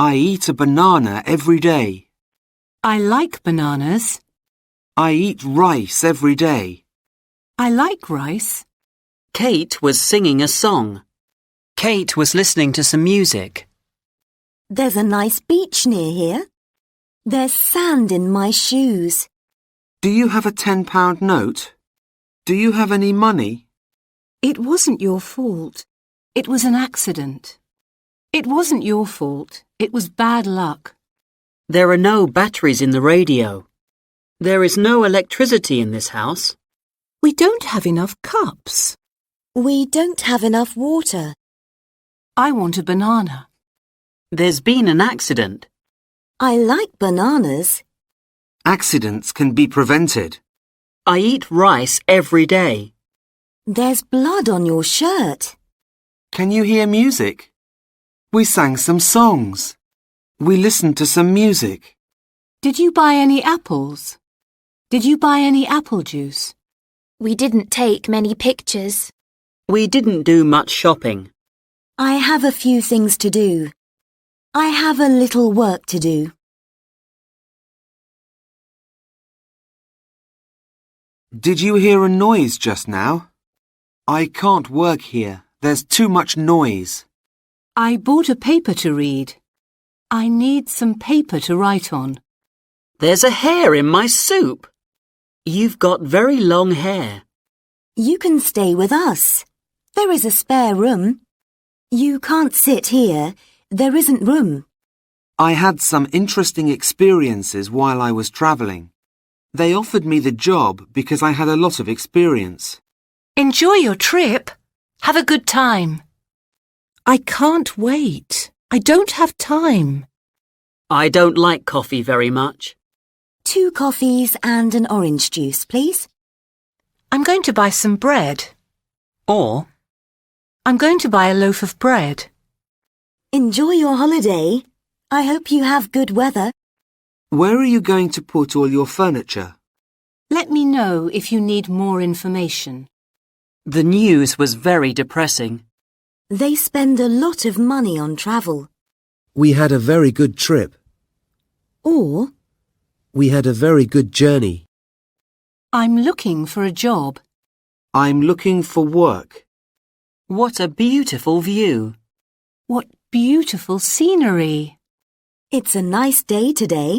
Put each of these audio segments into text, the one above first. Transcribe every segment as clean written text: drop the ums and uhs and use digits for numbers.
I eat a banana every day. I like bananas. I eat rice every day. I like rice. Kate was singing a song. Kate was listening to some music. There's a nice beach near here. There's sand in my shoes. Do you have a £10 note? Do you have any money? It wasn't your fault. It was an accident. It wasn't your fault. It was bad luck. There are no batteries in the radio. There is no electricity in this house. We don't have enough cups. We don't have enough water. I want a banana. There's been an accident. I like bananas. Accidents can be prevented. I eat rice every day. There's blood on your shirt. Can you hear music? We sang some songs. We listened to some music. Did you buy any apples? Did you buy any apple juice? We didn't take many pictures. We didn't do much shopping. I have a few things to do. I have a little work to do. Did you hear a noise just now? I can't work here. There's too much noise. I bought a paper to read. I need some paper to write on. There's a hair in my soup. You've got very long hair. You can stay with us. There is a spare room. You can't sit here. There isn't room. I had some interesting experiences while I was travelling. They offered me the job because I had a lot of experience. Enjoy your trip. Have a good time. I can't wait. I don't have time. I don't like coffee very much. 2 coffees and an orange juice, please. I'm going to buy some bread. Or, I'm going to buy a loaf of bread. Enjoy your holiday. I hope you have good weather. Where are you going to put all your furniture? Let me know if you need more information. the news was very depressing. They spend a lot of money on travel. We had a very good trip. Or, We had a very good journey. I'm looking for a job. I'm looking for work. What a beautiful view. What beautiful scenery. it's a nice day today.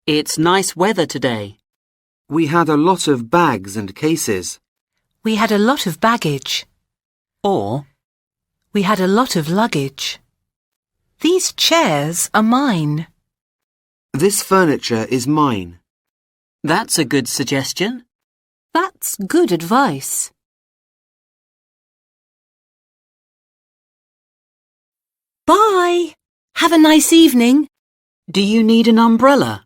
It's nice weather today. We had a lot of bags and cases. We had a lot of baggage. Or, We had a lot of luggage. These chairs are mine. This furniture is mine. that's a good suggestion. That's good advice. Bye. Have a nice evening. Do you need an umbrella?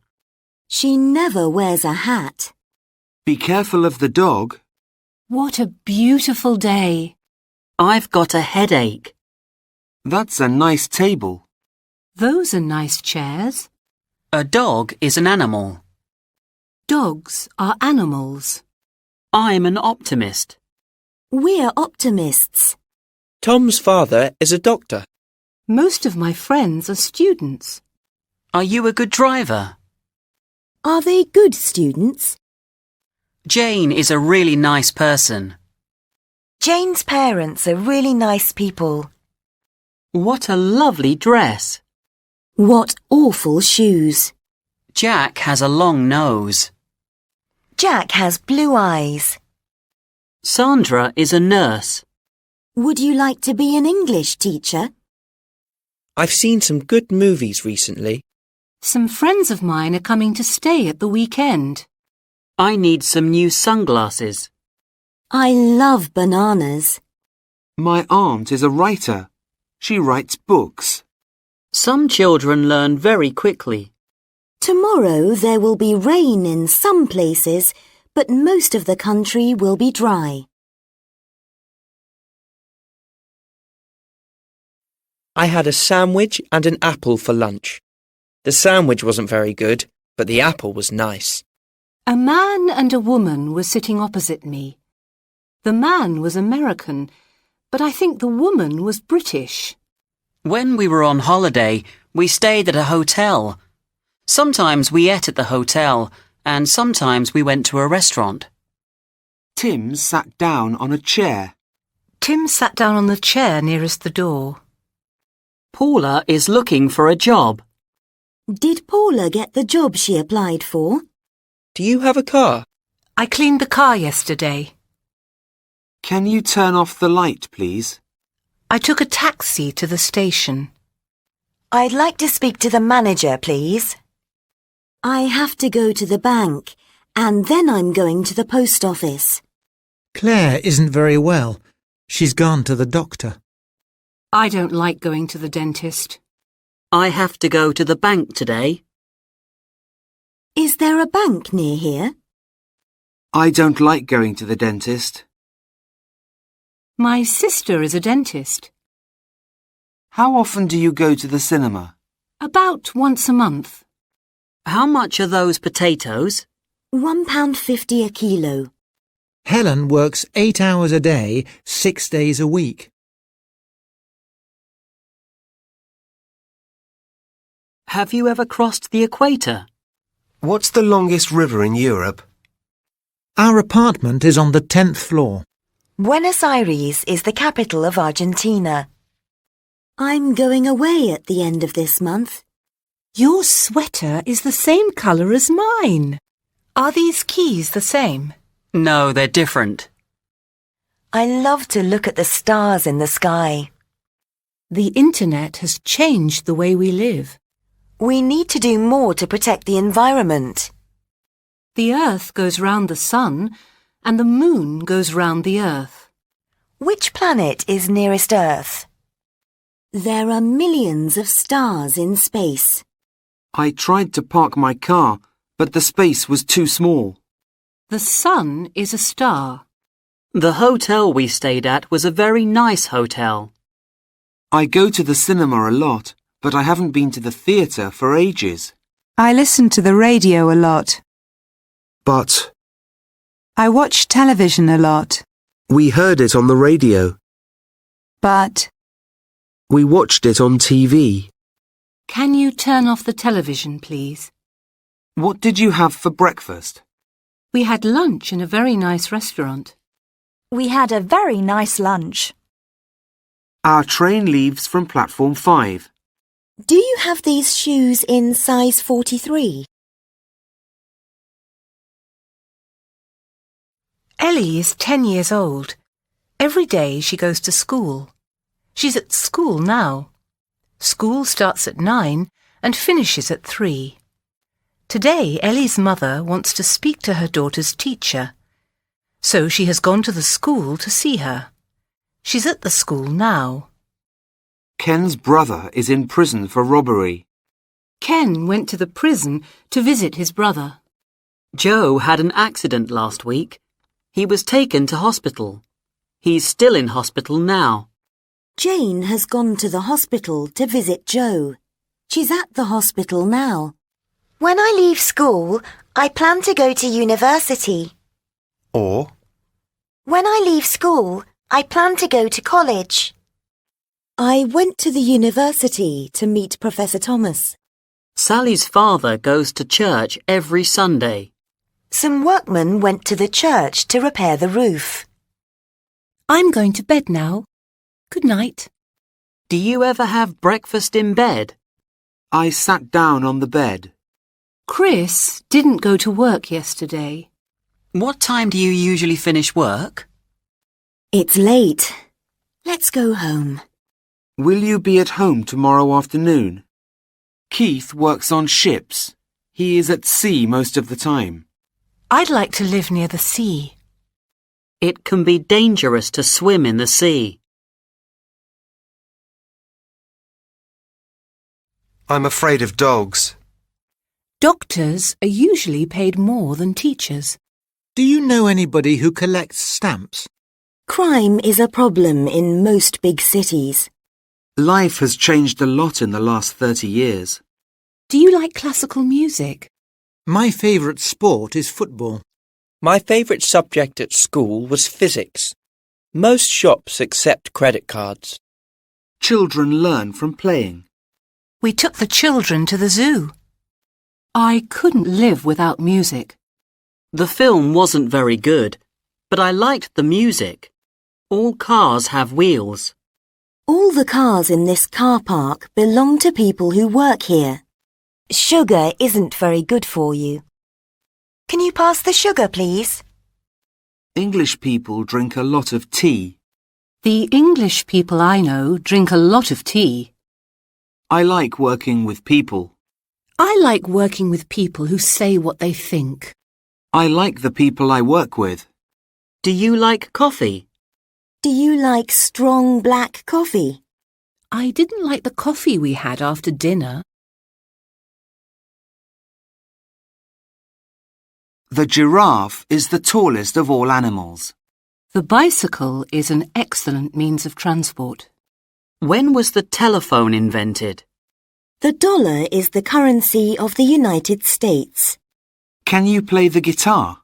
She never wears a hat. Be careful of the dog. What a beautiful day. I've got a headache. That's a nice table. Those are nice chairs. A dog is an animal. Dogs are animals. I'm an optimist. We're optimists. Tom's father is a doctor. Most of my friends are students. Are you a good driver? Are they good students? Jane is a really nice person. Jane's parents are really nice people. What a lovely dress. What awful shoes. Jack has a long nose. Jack has blue eyes. Sandra is a nurse. Would you like to be an English teacher? I've seen some good movies recently. Some friends of mine are coming to stay at the weekend. I need some new sunglasses. I love bananas. My aunt is a writer. She writes books. Some children learn very quickly. Tomorrow there will be rain in some places, but most of the country will be dry. I had a sandwich and an apple for lunch. The sandwich wasn't very good, but the apple was nice. A man and a woman were sitting opposite me. The man was American, but I think the woman was British. When we were on holiday, We stayed at a hotel. Sometimes we ate at the hotel, and sometimes we went to a restaurant. Tim sat down on a chair. Tim sat down on the chair nearest the door. Paula is looking for a job. Did Paula get the job she applied for? Do you have a car? I cleaned the car yesterday. Can you turn off the light, please? I took a taxi to the station. I'd like to speak to the manager, please. I have to go to the bank, and then I'm going to the post office. Claire isn't very well. She's gone to the doctor. I don't like going to the dentist. I have to go to the bank today. Is there a bank near here? I don't like going to the dentist. My sister is a dentist. How often do you go to the cinema? About once a month. How much are those potatoes? £1.50 a kilo. Helen works 8 hours a day, 6 days a week. Have you ever crossed the equator? What's the longest river in Europe? Our apartment is on the 10th floor. Buenos Aires is the capital of Argentina. I'm going away at the end of this month. Your sweater is the same colour as mine. Are these keys the same? No, they're different. I love to look at the stars in the sky. The internet has changed the way we live. We need to do more to protect the environment. The Earth goes round the sun, and the moon goes round the Earth. Which planet is nearest Earth? There are millions of stars in space. I tried to park my car, but the space was too small. The sun is a star. The hotel we stayed at was a very nice hotel. I go to the cinema a lot, but I haven't been to the theatre for ages. I listen to the radio a lot. But I watch television a lot. we heard it on the radio. But We watched it on TV. Can you turn off the television, please? What did you have for breakfast? We had lunch in a very nice restaurant. We had a very nice lunch. Our train leaves from platform 5. Do you have these shoes in size 43? Ellie is 10 years old. Every day she goes to school. She's at school now. School starts at 9 and finishes at 3. Today, Ellie's mother wants to speak to her daughter's teacher. So she has gone to the school to see her. She's at the school now. Ken's brother is in prison for robbery. Ken went to the prison to visit his brother. Joe had an accident last week. He was taken to hospital. He's still in hospital now. Jane has gone to the hospital to visit Joe. She's at the hospital now. When I leave school, I plan to go to university. Or When I leave school, I plan to go to college. I went to the university to meet Professor Thomas. Sally's father goes to church every Sunday. Some workmen went to the church to repair the roof. I'm going to bed now. Good night. Do you ever have breakfast in bed? I sat down on the bed. Chris didn't go to work yesterday. What time do you usually finish work? It's late. Let's go home. Will you be at home tomorrow afternoon? Keith works on ships. He is at sea most of the time. I'd like to live near the sea. It can be dangerous to swim in the sea. I'm afraid of dogs. Doctors are usually paid more than teachers. Do you know anybody who collects stamps? Crime is a problem in most big cities. Life has changed a lot in the last 30 years. Do you like classical music? My favourite sport is football. My favourite subject at school was physics. Most shops accept credit cards. Children learn from playing. We took the children to the zoo. I couldn't live without music. The film wasn't very good, but I liked the music. All cars have wheels. All the cars in this car park belong to people who work here. Sugar isn't very good for you. Can you pass the sugar, please? English people drink a lot of tea. The English people I know drink a lot of tea. I like working with people. I like working with people who say what they think. I like the people I work with. Do you like coffee? Do you like strong black coffee? I didn't like the coffee we had after dinner. The giraffe is the tallest of all animals. The bicycle is an excellent means of transport. When was the telephone invented? The dollar is the currency of the United States. Can you play the guitar?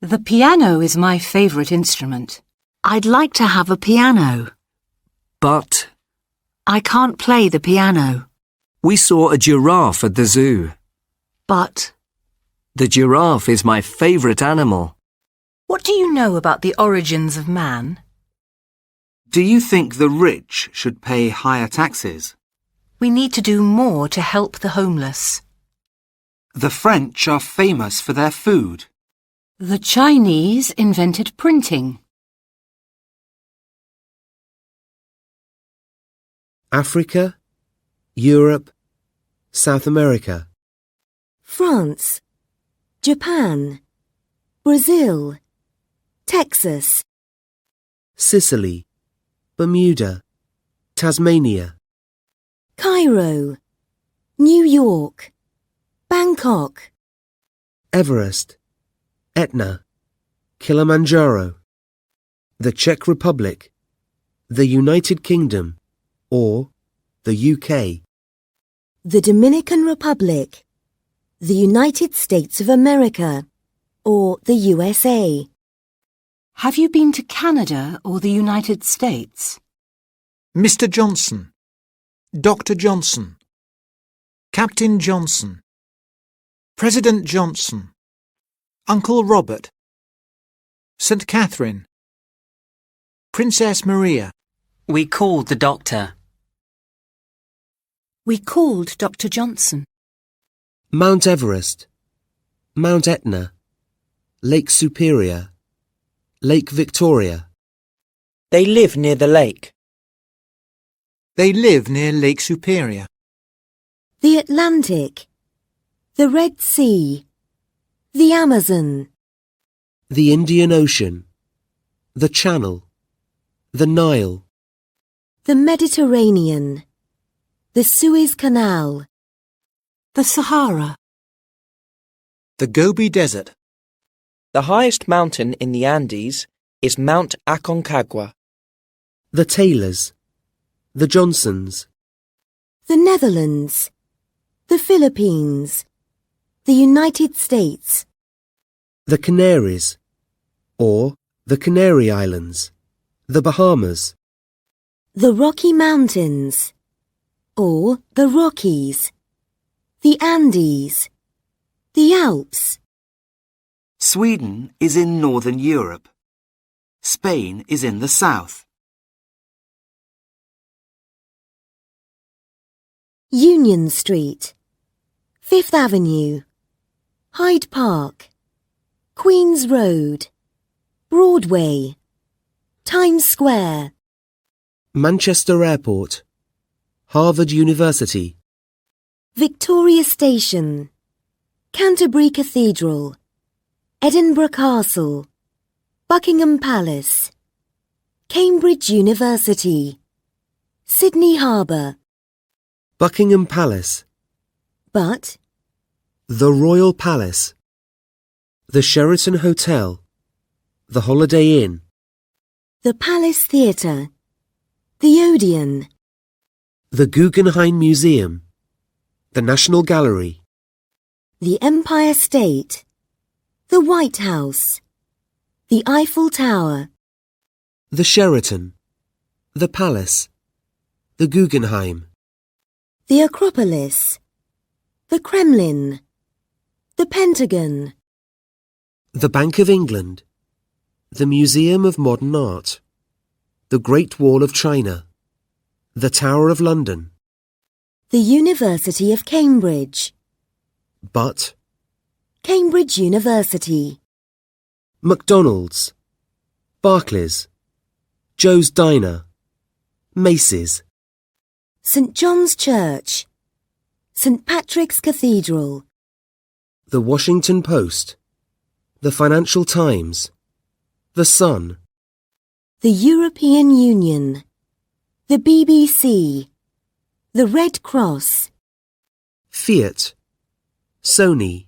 The piano is my favourite instrument. I'd like to have a piano. But I can't play the piano. we saw a giraffe at the zoo. But The giraffe is my favourite animal. What do you know about the origins of man? Do you think the rich should pay higher taxes? We need to do more to help the homeless. The French are famous for their food. The Chinese invented printing. Africa, Europe, South America. France, Japan, Brazil, Texas, Sicily, Bermuda, Tasmania. Cairo, New York, Bangkok, Everest, Etna, Kilimanjaro. The Czech Republic, the United Kingdom, or the UK. the Dominican Republic, the United States of America, or the USA. Have you been to Canada or the United States? Mr. Johnson, Dr. Johnson, Captain Johnson, President Johnson, Uncle Robert, St. Catherine, Princess Maria. we called the doctor. We called Dr. Johnson. Mount Everest, Mount Etna, Lake Superior, Lake Victoria. They live near the lake. They live near Lake Superior. The Atlantic, the Red Sea, the Amazon, The Indian Ocean, the Channel, the Nile. the Mediterranean, the Suez Canal, The Sahara. The Gobi Desert. The highest mountain in the Andes is Mount Aconcagua. The Taylors, the Johnsons. the Netherlands, the Philippines, the United States, The Canaries, or the Canary Islands, the Bahamas. the Rocky Mountains, or the Rockies, the Andes, the Alps, Sweden is in Northern Europe. Spain is in the south. Union Street, Fifth Avenue, Hyde Park, Queen's Road, Broadway, Times Square, Manchester Airport, Harvard University. Victoria Station, Canterbury Cathedral, Edinburgh Castle, Buckingham Palace, Cambridge University, Sydney Harbour, Buckingham Palace, but the Royal Palace, the Sheraton Hotel, the Holiday Inn. the Palace Theatre, the Odeon, The Guggenheim Museum, the National Gallery. the Empire State, the White House, the Eiffel Tower, The Sheraton, the Palace, the Guggenheim. the Acropolis, the Kremlin, the Pentagon, The Bank of England, the Museum of Modern Art, the Great Wall of China, the Tower of London. the University of Cambridge, But Cambridge University, McDonald's, Barclays, Joe's Diner, Macy's. St John's Church, St Patrick's Cathedral, The Washington Post, the Financial Times, the Sun, the European Union, the BBC, the Red Cross, Fiat, Sony,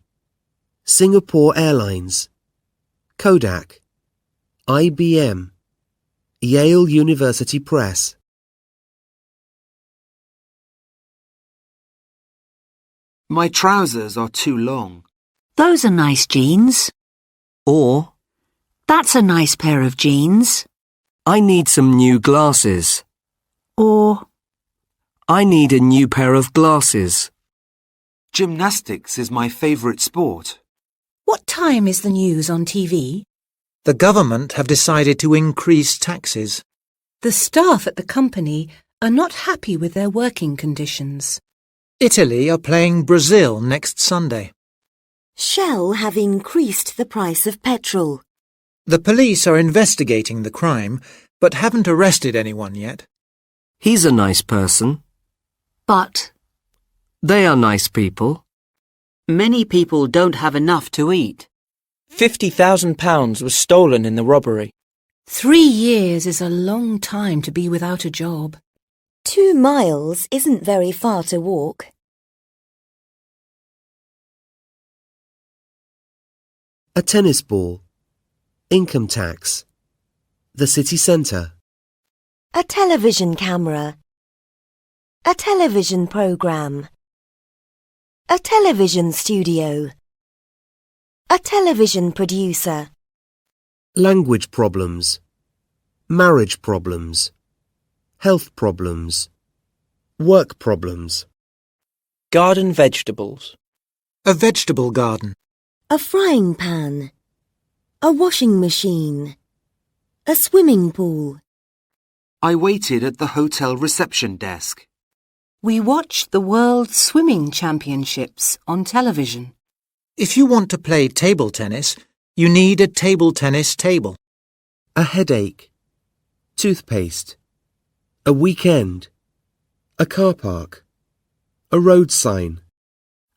Singapore Airlines, Kodak, IBM, Yale University Press. My trousers are too long. Those are nice jeans. Or, That's a nice pair of jeans. I need some new glasses. Or, I need a new pair of glasses. Gymnastics is my favourite sport. What time is the news on TV? The government have decided to increase taxes. The staff at the company are not happy with their working conditions. Italy are playing Brazil next Sunday. Shell have increased the price of petrol. The police are investigating the crime, but haven't arrested anyone yet. He's a nice person. but, They are nice people. Many people don't have enough to eat. £50,000 was stolen in the robbery. 3 years is a long time to be without a job. 2 miles isn't very far to walk. A tennis ball, income tax, the city centre, A television camera. A television program. A television studio. A television producer. language problems, marriage problems, health problems, work problems. Garden vegetables. A vegetable garden. A frying pan. A washing machine. A swimming pool. I waited at the hotel reception desk. We watched the World Swimming Championships on television. If you want to play table tennis, you need a table tennis table. A headache, toothpaste, a weekend, a car park, a road sign,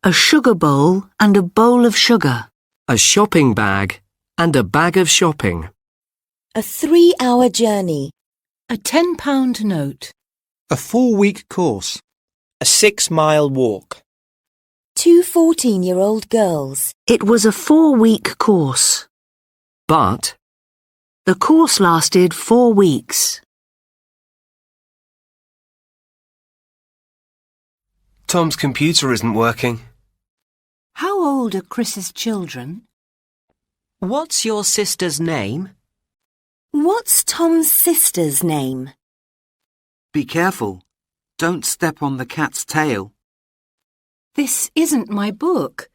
a sugar bowl and a bowl of sugar. A shopping bag and a bag of shopping. A 3-hour journey. A £10 note. A 4-week course. A 6-mile walk. 2 14-year-old girls. It was a 4-week course. But The course lasted 4 weeks. Tom's computer isn't working. How old are Chris's children? What's your sister's name? What's Tom's sister's name? Be careful. Don't step on the cat's tail. This isn't my book.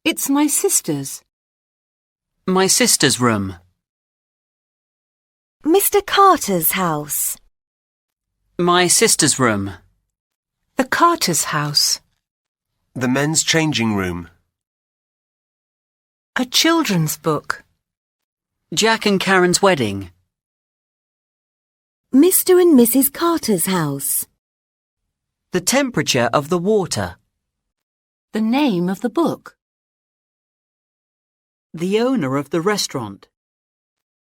It's my sister's. My sister's room. Mr. Carter's house. My sister's room. The Carter's house. The men's changing room. A children's book. Jack and Karen's wedding. Mr. and Mrs. Carter's house. The temperature of the water. The name of the book. The owner of the restaurant.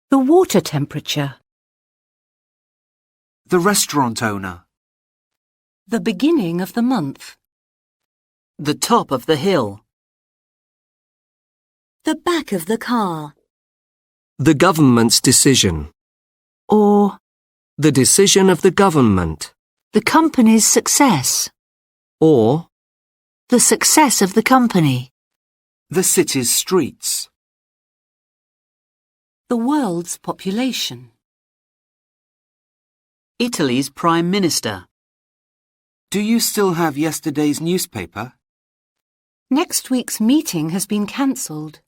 The water temperature. The restaurant owner. The beginning of the month. The top of the hill. The back of the car. the government's decision. Or The decision of the government. the company's success. Or The success of the company. The city's streets. The world's population. Italy's Prime Minister. Do you still have yesterday's newspaper? Next week's meeting has been cancelled.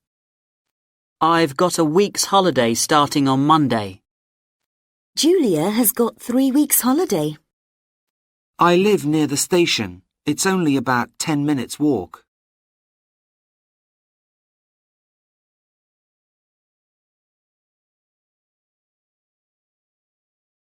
I've got a week's holiday starting on Monday. Julia has got 3 weeks' holiday. I live near the station. It's only about 10 minutes walk.